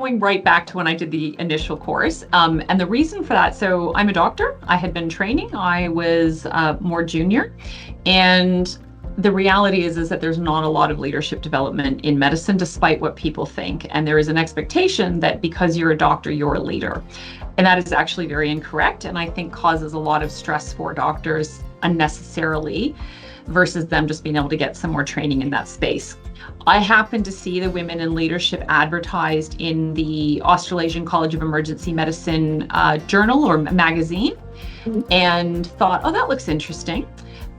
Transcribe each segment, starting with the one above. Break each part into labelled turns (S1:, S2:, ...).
S1: going right back to when I did the initial course. And the reason for that, so I'm a doctor. I had been training. I was more junior. And the reality is that there's not a lot of leadership development in medicine, despite what people think. And there is an expectation that because you're a doctor, you're a leader. And that is actually very incorrect, and I think causes a lot of stress for doctors unnecessarily versus them just being able to get some more training in that space. I happened to see the Women in Leadership advertised in the Australasian College of Emergency Medicine journal or magazine and thought, oh, that looks interesting.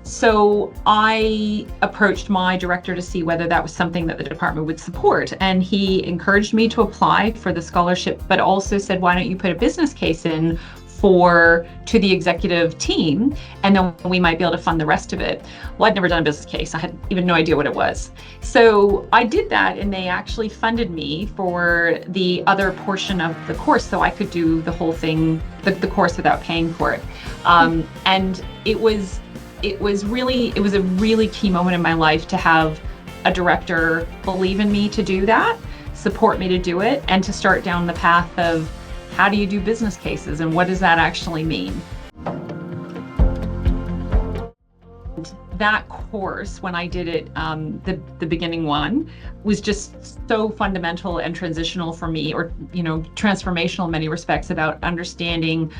S1: So I approached my director to see whether that was something that the department would support. And he encouraged me to apply for the scholarship, but also said, why don't you put a business case in to the executive team, and then we might be able to fund the rest of it. Well, I'd never done a business case. I had even no idea what it was. So I did that, and they actually funded me for the other portion of the course so I could do the whole thing, the course without paying for it. And it was a really key moment in my life to have a director believe in me to do that, support me to do it, and to start down the path of how do you do business cases and what does that actually mean? That course, when I did it, the beginning one, was just so fundamental and transitional for me, or transformational in many respects, about understanding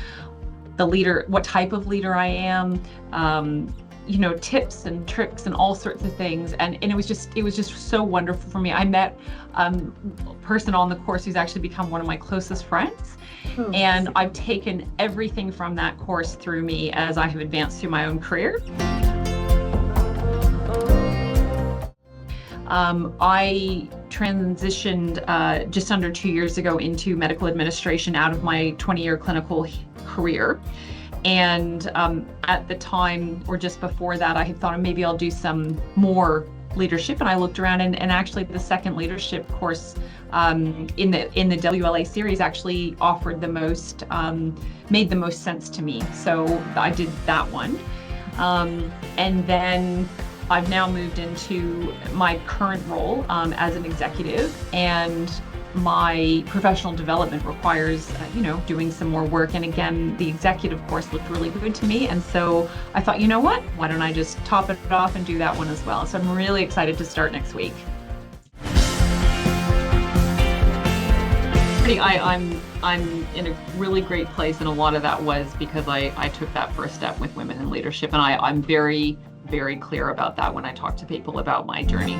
S1: the leader, what type of leader I am, tips and tricks and all sorts of things. And it was just so wonderful for me. I met a person on the course who's actually become one of my closest friends. And I've taken everything from that course through me as I have advanced through my own career. I transitioned just under 2 years ago into medical administration out of my 20-year clinical career. And at the time, or just before that, I had thought maybe I'll do some more leadership. And I looked around, and actually the second leadership course in the WLA series actually offered the most, made the most sense to me. So I did that one. And then I've now moved into my current role as an executive, and my professional development requires, doing some more work. And again, the executive course looked really good to me. And so I thought, you know what, why don't I just top it off and do that one as well? So I'm really excited to start next week. I'm in a really great place, and a lot of that was because I took that first step with Women in Leadership, and I'm very, very clear about that when I talk to people about my journey.